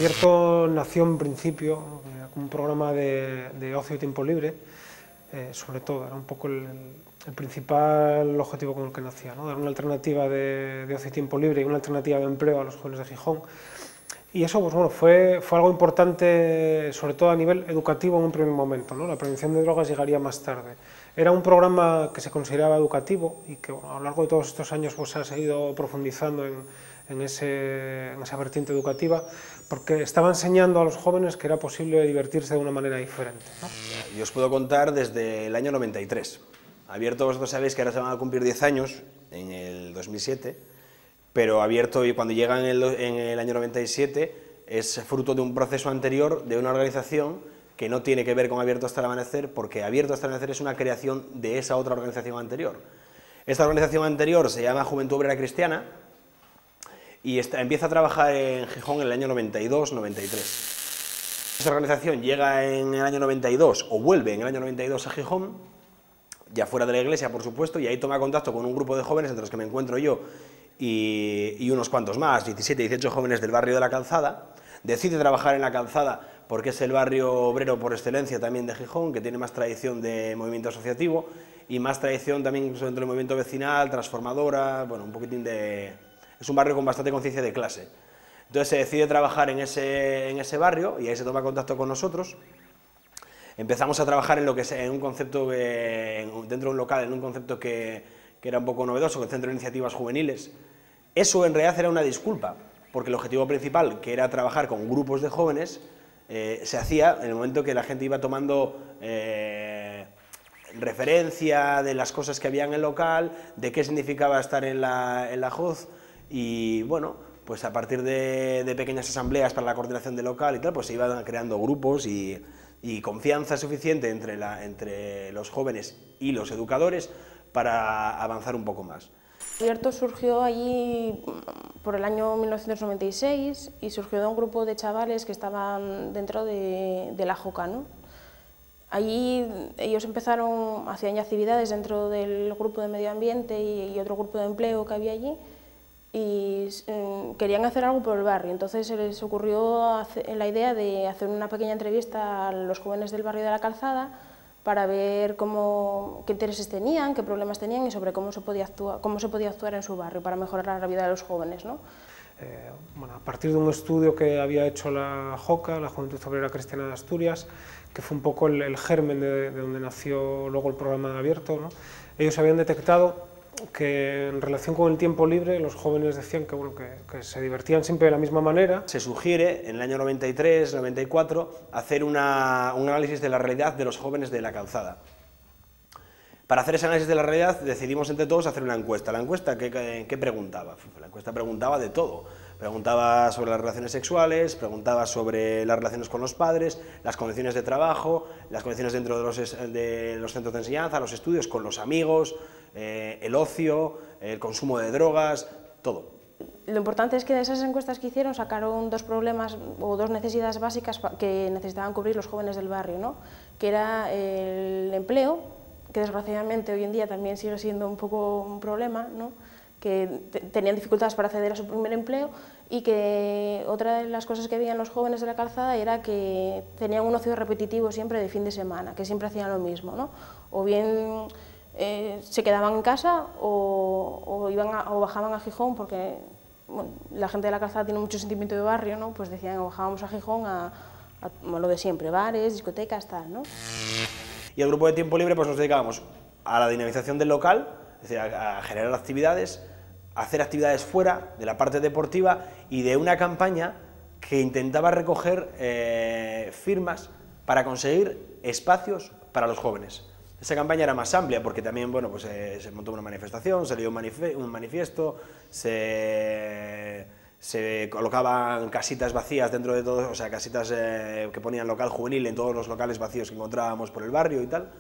Abierto nació en principio como un programa de ocio y tiempo libre, sobre todo, era un poco el principal objetivo con el que nacía, ¿no? Dar una alternativa de ocio y tiempo libre y una alternativa de empleo a los jóvenes de Gijón. Y eso pues, bueno, fue algo importante, sobre todo a nivel educativo en un primer momento, ¿no? La prevención de drogas llegaría más tarde. Era un programa que se consideraba educativo y que bueno, a lo largo de todos estos años pues, se ha seguido profundizando en esa vertiente educativa, porque estaba enseñando a los jóvenes que era posible divertirse de una manera diferente, ¿no? Yo os puedo contar desde el año 93. Abierto, vosotros sabéis que ahora se van a cumplir 10 años, en el 2007, pero Abierto, cuando llega en el año 97, es fruto de un proceso anterior de una organización que no tiene que ver con Abierto hasta el amanecer, porque Abierto hasta el amanecer es una creación de esa otra organización anterior. Esta organización anterior se llama Juventud Obrera Cristiana y empieza a trabajar en Gijón en el año 92-93. Esta organización llega en el año 92, o vuelve en el año 92 a Gijón, ya fuera de la iglesia, por supuesto, y ahí toma contacto con un grupo de jóvenes, entre los que me encuentro yo, y unos cuantos más, 17, 18 jóvenes del barrio de la Calzada. Decide trabajar en la Calzada porque es el barrio obrero por excelencia también de Gijón, que tiene más tradición de movimiento asociativo y más tradición también incluso dentro del movimiento vecinal, transformadora, bueno, un poquitín de... Es un barrio con bastante conciencia de clase. Entonces se decide trabajar en ese barrio y ahí se toma contacto con nosotros. Empezamos a trabajar en lo que es en un concepto, dentro de un local, en un concepto que era un poco novedoso, el Centro de Iniciativas Juveniles. Eso en realidad era una disculpa, porque el objetivo principal, que era trabajar con grupos de jóvenes, se hacía en el momento que la gente iba tomando referencia de las cosas que había en el local, de qué significaba estar en la JOZ, y bueno, pues a partir de pequeñas asambleas para la coordinación del local y tal, pues se iban creando grupos y confianza suficiente entre los jóvenes y los educadores para avanzar un poco más. Abierto surgió allí por el año 1996 y surgió de un grupo de chavales que estaban dentro de la JOCA, ¿no? Allí ellos hacían ya actividades dentro del grupo de medio ambiente y otro grupo de empleo que había allí, y querían hacer algo por el barrio. Entonces se les ocurrió la idea de hacer una pequeña entrevista a los jóvenes del barrio de la Calzada para ver qué intereses tenían, qué problemas tenían y sobre cómo se podía actuar en su barrio para mejorar la vida de los jóvenes, ¿no? Bueno, a partir de un estudio que había hecho la JOCA, la Juventud Obrera Cristiana de Asturias, que fue un poco el germen de donde nació luego el programa de Abierto, ¿no? Ellos habían detectado que en relación con el tiempo libre los jóvenes decían que, bueno, que se divertían siempre de la misma manera. Se sugiere en el año 93, 94, hacer un análisis de la realidad de los jóvenes de la Calzada. Para hacer ese análisis de la realidad decidimos entre todos hacer una encuesta. ¿La encuesta qué preguntaba? La encuesta preguntaba de todo. Preguntaba sobre las relaciones sexuales, preguntaba sobre las relaciones con los padres, las condiciones de trabajo, las condiciones dentro de los centros de enseñanza, los estudios, con los amigos, el ocio, el consumo de drogas, todo. Lo importante es que de esas encuestas que hicieron sacaron dos problemas o dos necesidades básicas que necesitaban cubrir los jóvenes del barrio, ¿no? Que era el empleo, que desgraciadamente hoy en día también sigue siendo un poco un problema, ¿no? Que tenían dificultades para acceder a su primer empleo, y que otra de las cosas que veían los jóvenes de la Calzada era que tenían un ocio repetitivo siempre de fin de semana, que siempre hacían lo mismo, ¿no? O bien se quedaban en casa o bajaban a Gijón, porque bueno, la gente de la Calzada tiene mucho sentimiento de barrio, ¿no? Pues decían, bajábamos a Gijón a lo de siempre, bares, discotecas, tal, ¿no? Y el grupo de tiempo libre pues nos dedicábamos a la dinamización del local, es decir, a generar actividades, a hacer actividades fuera de la parte deportiva y de una campaña que intentaba recoger firmas para conseguir espacios para los jóvenes. Esa campaña era más amplia porque también, bueno, pues se montó una manifestación, se leyó un manifiesto, se colocaban casitas vacías dentro de todos, o sea, casitas que ponían local juvenil en todos los locales vacíos que encontrábamos por el barrio y tal.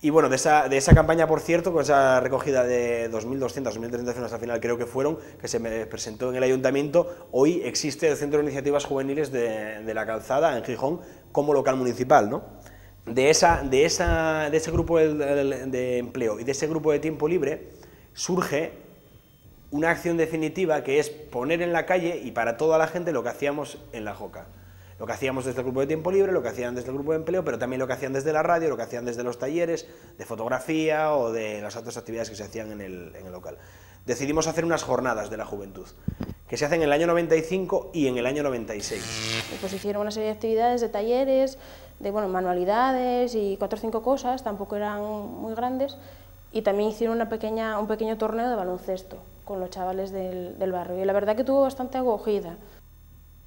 Y bueno, de esa campaña, por cierto, con esa recogida de 2.200, 2.300 firmas al final creo que fueron, que se me presentó en el ayuntamiento, hoy existe el Centro de Iniciativas Juveniles de la Calzada, en Gijón, como local municipal, ¿no? De ese grupo de empleo y de ese grupo de tiempo libre surge una acción definitiva que es poner en la calle y para toda la gente lo que hacíamos en la JOCA. Lo que hacíamos desde el grupo de tiempo libre, lo que hacían desde el grupo de empleo, pero también lo que hacían desde la radio, lo que hacían desde los talleres de fotografía o de las otras actividades que se hacían en el local. Decidimos hacer unas jornadas de la juventud, que se hacen en el año 95 y en el año 96. Pues hicieron una serie de actividades, de talleres, de manualidades y 4 o 5 cosas, tampoco eran muy grandes, y también hicieron un pequeño torneo de baloncesto con los chavales del barrio, y la verdad que tuvo bastante acogida.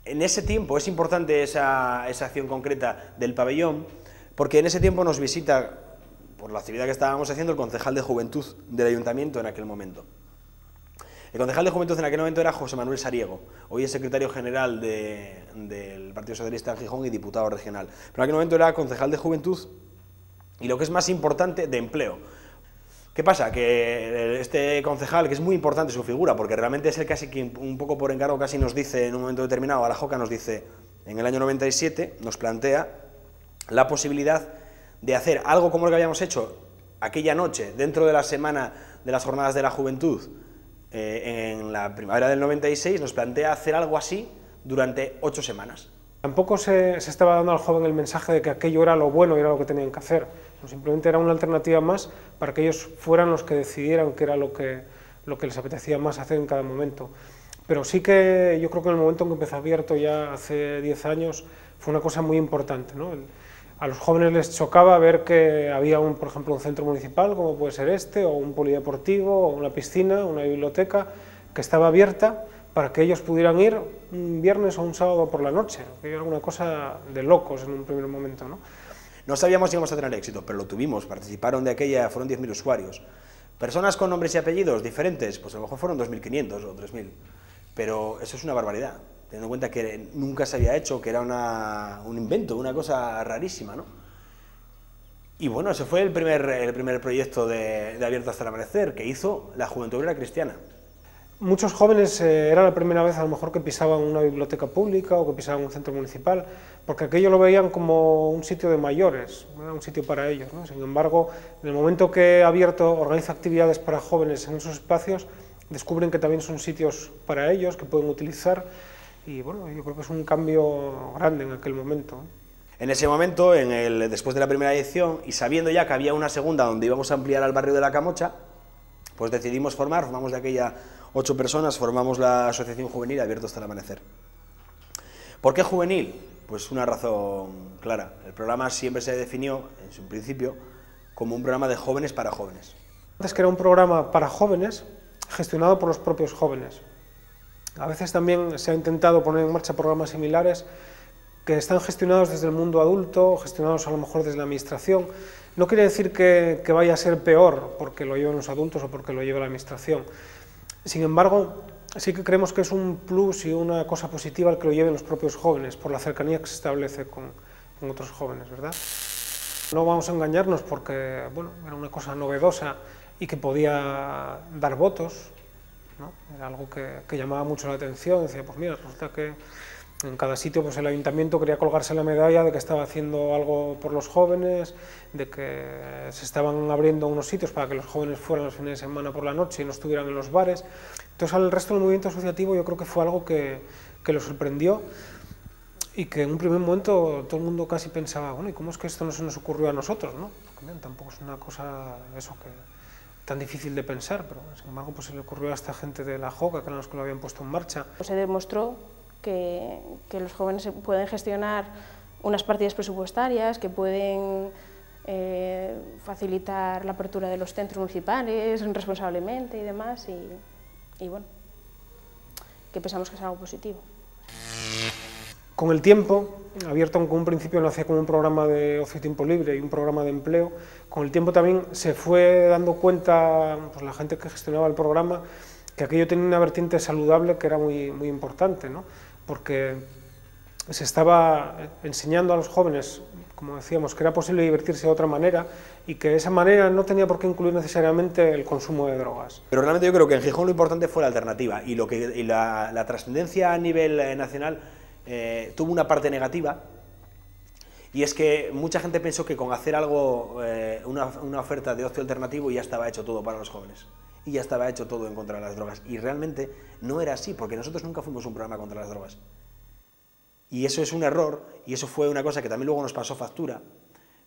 En ese tiempo es importante esa acción concreta del pabellón, porque en ese tiempo nos visita, por la actividad que estábamos haciendo, el concejal de Juventud del Ayuntamiento en aquel momento. El concejal de Juventud en aquel momento era José Manuel Sariego, hoy es secretario general del Partido Socialista en Gijón y diputado regional. Pero en aquel momento era concejal de Juventud y, lo que es más importante, de empleo. ¿Qué pasa? Que este concejal, que es muy importante su figura, porque realmente es el casi que un poco por encargo casi nos dice en un momento determinado, a la JOCA nos dice, en el año 97 nos plantea la posibilidad de hacer algo como lo que habíamos hecho aquella noche, dentro de la semana de las jornadas de la juventud, en la primavera del 96, nos plantea hacer algo así durante 8 semanas. Tampoco se estaba dando al joven el mensaje de que aquello era lo bueno y era lo que tenían que hacer. Simplemente era una alternativa más para que ellos fueran los que decidieran qué era lo que les apetecía más hacer en cada momento. Pero sí que yo creo que en el momento en que empezó Abierto, ya hace 10 años, fue una cosa muy importante, ¿no? A los jóvenes les chocaba ver que había, por ejemplo, un centro municipal, como puede ser este, o un polideportivo, o una piscina, una biblioteca, que estaba abierta para que ellos pudieran ir un viernes o un sábado por la noche, que era una cosa de locos en un primer momento, ¿no? No sabíamos si íbamos a tener éxito, pero lo tuvimos, participaron de aquella, fueron 10.000 usuarios. Personas con nombres y apellidos diferentes, pues a lo mejor fueron 2.500 o 3.000, pero eso es una barbaridad, teniendo en cuenta que nunca se había hecho, que era un invento, una cosa rarísima, ¿no? Y bueno, ese fue el primer proyecto de Abierto hasta el amanecer, que hizo la Juventud Obrera Cristiana. Muchos jóvenes era la primera vez a lo mejor que pisaban una biblioteca pública o que pisaban un centro municipal, porque aquello lo veían como un sitio de mayores, era un sitio para ellos, ¿no? Sin embargo, en el momento que Abierto organiza actividades para jóvenes en esos espacios, descubren que también son sitios para ellos, que pueden utilizar, y bueno, yo creo que es un cambio grande en aquel momento, ¿no? En ese momento, después de la primera edición, y sabiendo ya que había una segunda donde íbamos a ampliar al barrio de La Camocha, pues decidimos formamos de aquella 8 personas, formamos la Asociación Juvenil Abierto hasta el amanecer. ¿Por qué juvenil? Pues una razón clara. El programa siempre se definió, en su principio, como un programa de jóvenes para jóvenes. Antes que era un programa para jóvenes, gestionado por los propios jóvenes. A veces también se ha intentado poner en marcha programas similares que están gestionados desde el mundo adulto, gestionados a lo mejor desde la administración. No quiere decir que vaya a ser peor porque lo lleven los adultos o porque lo lleve la administración. Sin embargo, sí que creemos que es un plus y una cosa positiva el que lo lleven los propios jóvenes, por la cercanía que se establece con otros jóvenes, ¿verdad? No vamos a engañarnos porque, bueno, era una cosa novedosa y que podía dar votos, ¿no? Era algo que llamaba mucho la atención. Decía, pues mira, resulta que en cada sitio pues el ayuntamiento quería colgarse la medalla de que estaba haciendo algo por los jóvenes, de que se estaban abriendo unos sitios para que los jóvenes fueran los fines de semana por la noche y no estuvieran en los bares. Entonces al resto del movimiento asociativo yo creo que fue algo que lo sorprendió y que en un primer momento todo el mundo casi pensaba, bueno, ¿y cómo es que esto no se nos ocurrió a nosotros, ¿no? Porque bien, tampoco es una cosa eso que tan difícil de pensar, pero sin embargo pues se le ocurrió a esta gente de la JOCA, que eran los que lo habían puesto en marcha. Se demostró que los jóvenes pueden gestionar unas partidas presupuestarias, que pueden facilitar la apertura de los centros municipales responsablemente y demás, y bueno, que pensamos que es algo positivo. Con el tiempo, Abierto aunque en un principio nacía como un programa de ocio y tiempo libre y un programa de empleo, con el tiempo también se fue dando cuenta pues, la gente que gestionaba el programa que aquello tenía una vertiente saludable que era muy importante, ¿no? Porque se estaba enseñando a los jóvenes, como decíamos, que era posible divertirse de otra manera y que esa manera no tenía por qué incluir necesariamente el consumo de drogas. Pero realmente yo creo que en Gijón lo importante fue la alternativa y la trascendencia a nivel nacional tuvo una parte negativa, y es que mucha gente pensó que con hacer algo, una oferta de ocio alternativo ya estaba hecho todo para los jóvenes. y ya estaba hecho todo en contra de las drogas. Y realmente no era así, porque nosotros nunca fuimos un programa contra las drogas. Y eso es un error, y eso fue una cosa que también luego nos pasó factura,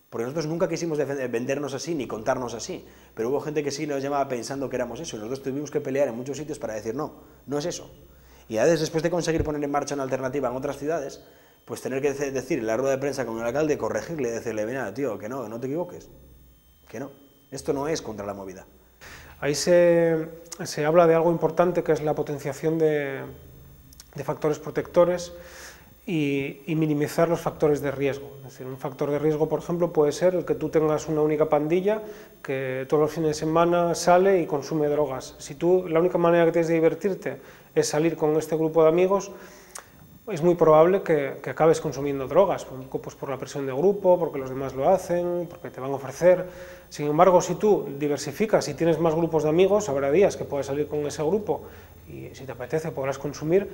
porque nosotros nunca quisimos vendernos así ni contarnos así, pero hubo gente que sí nos llamaba pensando que éramos eso, y nosotros tuvimos que pelear en muchos sitios para decir no, no es eso. Y a veces, después de conseguir poner en marcha una alternativa en otras ciudades, pues tener que decir en la rueda de prensa con el alcalde, corregirle y decirle, mira, tío, que no te equivoques, que no, esto no es contra la movida. Ahí se habla de algo importante, que es la potenciación de factores protectores y minimizar los factores de riesgo. Es decir, un factor de riesgo, por ejemplo, puede ser el que tú tengas una única pandilla que todos los fines de semana sale y consume drogas. Si tú, la única manera que tienes de divertirte es salir con este grupo de amigos, es muy probable que acabes consumiendo drogas, un poco pues por la presión de grupo, porque los demás lo hacen, porque te van a ofrecer. Sin embargo, si tú diversificas y tienes más grupos de amigos, habrá días que puedes salir con ese grupo y si te apetece podrás consumir,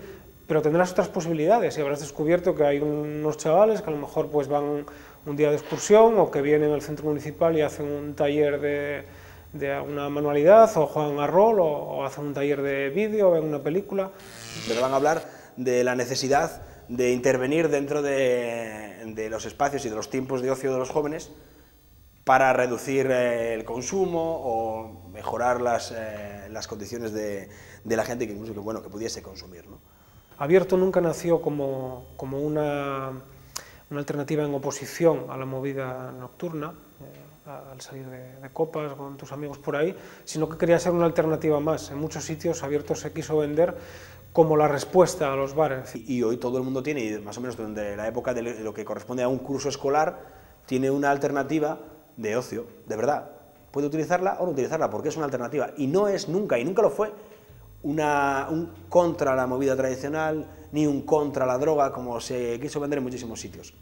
pero tendrás otras posibilidades y habrás descubierto que hay unos chavales que a lo mejor pues van un día de excursión o que vienen al centro municipal y hacen un taller de alguna manualidad o juegan a rol o hacen un taller de vídeo o ven una película. Pero van a hablar de la necesidad de intervenir dentro de los espacios y de los tiempos de ocio de los jóvenes para reducir el consumo o mejorar las condiciones de la gente que incluso que pudiese consumir, ¿no? Abierto nunca nació como una alternativa en oposición a la movida nocturna, al salir de copas con tus amigos por ahí, sino que quería ser una alternativa más. En muchos sitios Abierto se quiso vender como la respuesta a los bares. Y hoy todo el mundo tiene, más o menos durante la época de lo que corresponde a un curso escolar, tiene una alternativa de ocio, de verdad. Puede utilizarla o no utilizarla, porque es una alternativa. Y no es nunca, y nunca lo fue, un contra la movida tradicional, ni un contra la droga, como se quiso vender en muchísimos sitios.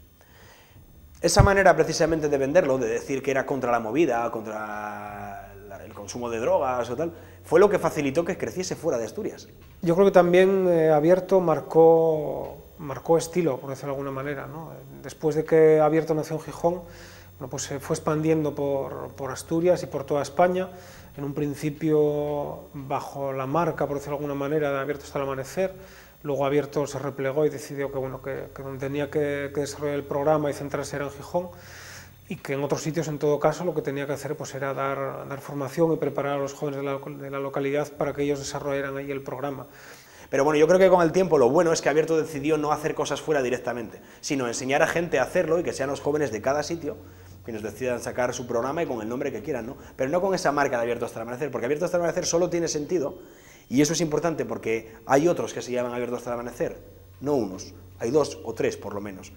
Esa manera precisamente de venderlo, de decir que era contra la movida, contra el consumo de drogas o tal, fue lo que facilitó que creciese fuera de Asturias. Yo creo que también Abierto marcó estilo, por decirlo de alguna manera, ¿no? Después de que Abierto nació en Gijón, bueno, pues se fue expandiendo por Asturias y por toda España, en un principio bajo la marca, por decirlo de alguna manera, de Abierto hasta el amanecer. Luego Abierto se replegó y decidió que donde tenía que desarrollar el programa y centrarse era en Gijón, y que en otros sitios, en todo caso, lo que tenía que hacer pues era dar formación y preparar a los jóvenes de la localidad para que ellos desarrollaran ahí el programa. Pero bueno, yo creo que con el tiempo lo bueno es que Abierto decidió no hacer cosas fuera directamente, sino enseñar a gente a hacerlo y que sean los jóvenes de cada sitio quienes decidan sacar su programa y con el nombre que quieran, ¿no? Pero no con esa marca de Abierto hasta el amanecer, porque Abierto hasta el amanecer solo tiene sentido, y eso es importante porque hay otros que se llaman Abierto hasta el amanecer, no unos, hay 2 o 3 por lo menos,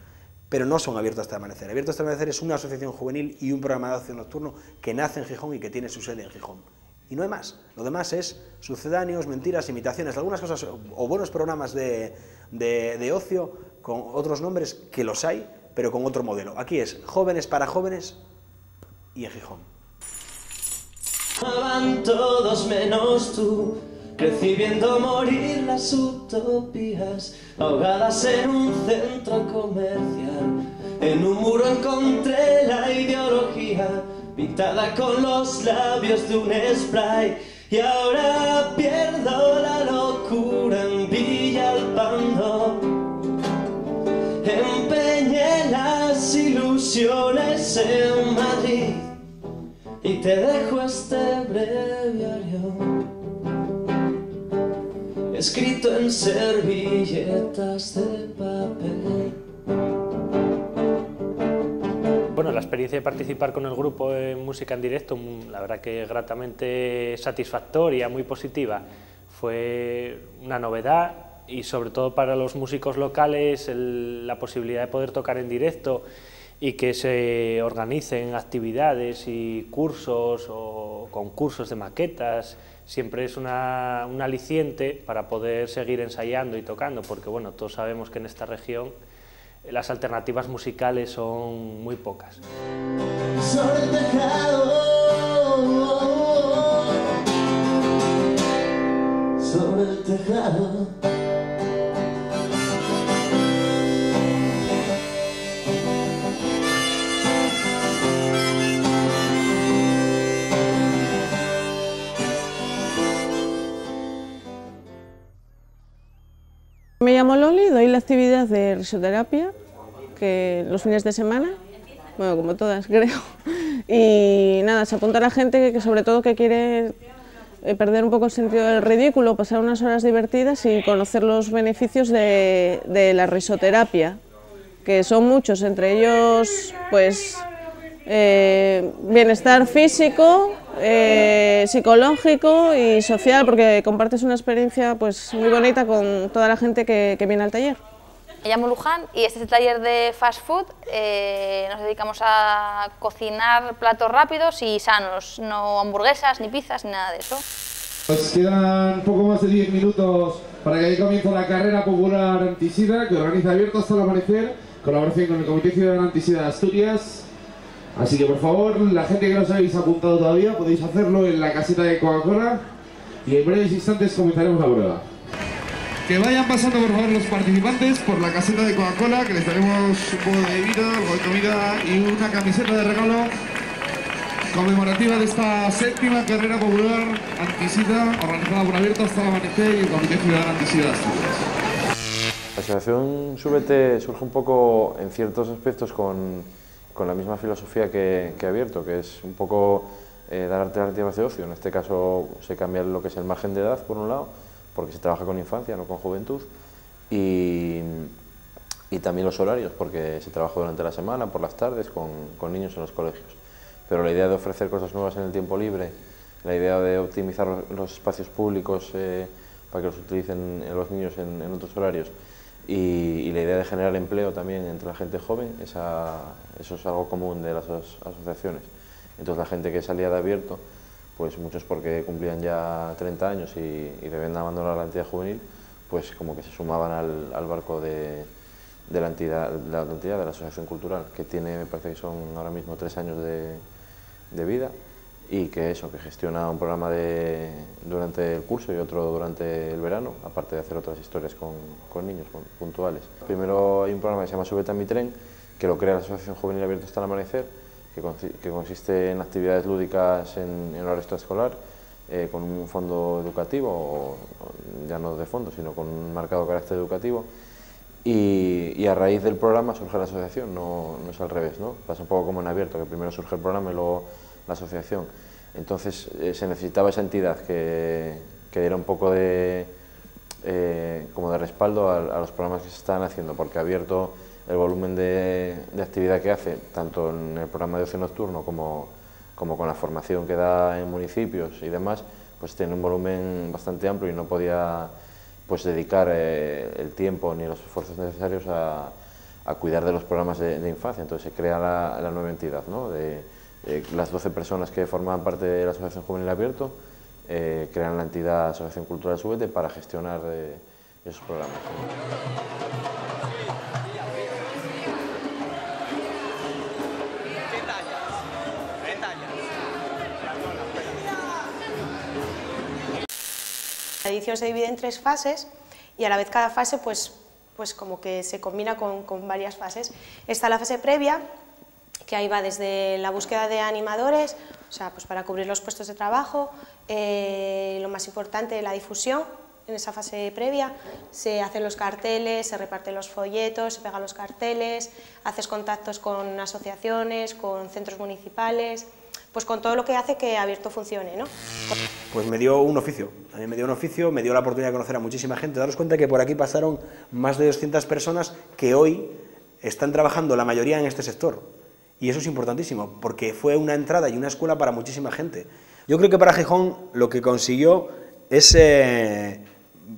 pero no son Abierto hasta el amanecer. Abierto hasta el amanecer es una asociación juvenil y un programa de ocio nocturno que nace en Gijón y que tiene su sede en Gijón. Y no hay más, lo demás es sucedáneos, mentiras, imitaciones, algunas cosas o buenos programas de ocio con otros nombres que los hay, pero con otro modelo. Aquí es jóvenes para jóvenes y en Gijón. Van todos menos tú, crecí viendo morir las utopías, ahogadas en un centro comercial. En un muro encontré la ideología, pintada con los labios de un spray. Y ahora pierdo la locura en Villalpando. Empeñé las ilusiones en Madrid y te dejo este breviario escrito en servilletas de papel. Bueno, la experiencia de participar con el grupo en música en directo, la verdad que gratamente satisfactoria, muy positiva. Fue una novedad y sobre todo para los músicos locales la posibilidad de poder tocar en directo y que se organicen actividades y cursos o concursos de maquetas, siempre es un aliciente para poder seguir ensayando y tocando, porque bueno, todos sabemos que en esta región las alternativas musicales son muy pocas. Sobre el tejado, sobre el tejado. llamo Loli, doy la actividad de risoterapia que los fines de semana, bueno, como todas creo, y nada, se apunta a la gente que sobre todo que quiere perder un poco el sentido del ridículo, pasar unas horas divertidas y conocer los beneficios de la risoterapia, que son muchos, entre ellos pues bienestar físico, psicológico y social, porque compartes una experiencia pues muy bonita con toda la gente que viene al taller. Me llamo Luján y este es el taller de fast food. Nos dedicamos a cocinar platos rápidos y sanos, no hamburguesas, ni pizzas, ni nada de eso. Nos quedan poco más de 10 minutos para que dé comienzo la carrera popular antisida que organiza Abierto hasta el Amanecer, colaboración con el Comité Ciudadano Antisida de Asturias. Así que por favor, la gente que no os habéis apuntado todavía, podéis hacerlo en la caseta de Coca-Cola y en breves instantes comenzaremos la prueba. Que vayan pasando por favor los participantes por la caseta de Coca-Cola, que les daremos un poco de bebida, algo de comida y una camiseta de regalo conmemorativa de esta séptima carrera popular antisida organizada por Abierto hasta el Amanecer y el Comité Ciudadano Antisida de Asturias. La asociación Súbete surge un poco en ciertos aspectos con la misma filosofía que Abierto, que es un poco dar alternativas de ocio. En este caso se cambia lo que es el margen de edad, por un lado, porque se trabaja con infancia, no con juventud, y también los horarios, porque se trabaja durante la semana, por las tardes, con niños en los colegios. Pero la idea de ofrecer cosas nuevas en el tiempo libre, la idea de optimizar los espacios públicos para que los utilicen los niños en otros horarios, y la idea de generar empleo también entre la gente joven, eso es algo común de las asociaciones. Entonces la gente que salía de Abierto, pues muchos porque cumplían ya 30 años y debían abandonar la entidad juvenil, pues como que se sumaban al barco de la entidad, de la Asociación Cultural, que tiene, me parece que son ahora mismo 3 años de vida, y que gestiona un programa durante el curso y otro durante el verano, aparte de hacer otras historias con niños puntuales. Primero hay un programa que se llama Súbete a mi tren, que lo crea la Asociación Juvenil Abierto hasta el Amanecer, que consiste en actividades lúdicas en horario extraescolar, con un fondo educativo, ya no de fondo, sino con un marcado carácter educativo, y a raíz del programa surge la asociación, no es al revés, ¿no? Pasa un poco como en Abierto, que primero surge el programa y luego la asociación. Entonces se necesitaba esa entidad que diera un poco como de respaldo a los programas que se estaban haciendo, porque Abierto, el volumen de actividad que hace, tanto en el programa de ocio nocturno como con la formación que da en municipios y demás, pues tiene un volumen bastante amplio y no podía pues dedicar el tiempo ni los esfuerzos necesarios a cuidar de los programas de infancia. Entonces se crea la nueva entidad, ¿no? Las 12 personas que formaban parte de la Asociación Juvenil Abierto crean la entidad Asociación Cultural Súbete para gestionar esos programas. La edición se divide en 3 fases y a la vez cada fase pues como que se combina con varias fases. Está la fase previa, que ahí va desde la búsqueda de animadores, o sea, pues para cubrir los puestos de trabajo, lo más importante, la difusión. En esa fase previa se hacen los carteles, se reparten los folletos, se pegan los carteles, haces contactos con asociaciones, con centros municipales, pues con todo lo que hace que Abierto funcione, ¿no? Pues me dio un oficio, a mí me dio un oficio, me dio la oportunidad de conocer a muchísima gente. Daros cuenta que por aquí pasaron más de 200 personas que hoy están trabajando la mayoría en este sector. Y eso es importantísimo, porque fue una entrada y una escuela para muchísima gente. Yo creo que para Gijón lo que consiguió es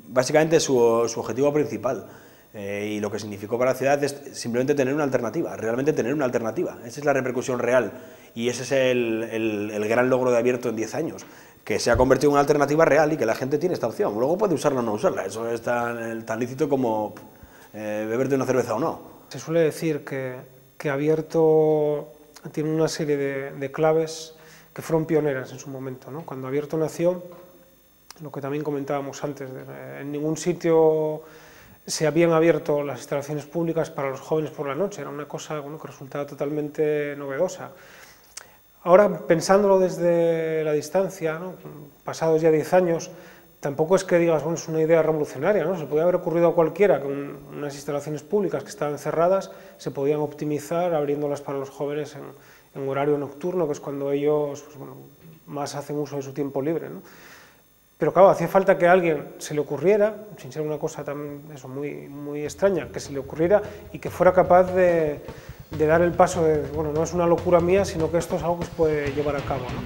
básicamente su objetivo principal. Y lo que significó para la ciudad es simplemente tener una alternativa, realmente tener una alternativa. Esa es la repercusión real y ese es el gran logro de Abierto en 10 años, que se ha convertido en una alternativa real y que la gente tiene esta opción. Luego puede usarla o no usarla, eso es tan lícito como beberte una cerveza o no. Se suele decir que Abierto tiene una serie de claves que fueron pioneras en su momento, ¿no? Cuando Abierto nació, lo que también comentábamos antes, en ningún sitio se habían abierto las instalaciones públicas para los jóvenes por la noche, era una cosa que resultaba totalmente novedosa. Ahora, pensándolo desde la distancia, ¿no? Pasados ya 10 años, tampoco es que digas, bueno, es una idea revolucionaria, ¿no? Se podía haber ocurrido a cualquiera que unas instalaciones públicas que estaban cerradas se podían optimizar abriéndolas para los jóvenes en horario nocturno, que es cuando ellos pues, bueno, más hacen uso de su tiempo libre, ¿no? Pero claro, hacía falta que a alguien se le ocurriera, sin ser una cosa tan, eso, muy extraña, que se le ocurriera y que fuera capaz de dar el paso de, bueno, no es una locura mía, sino que esto es algo que se puede llevar a cabo, ¿no?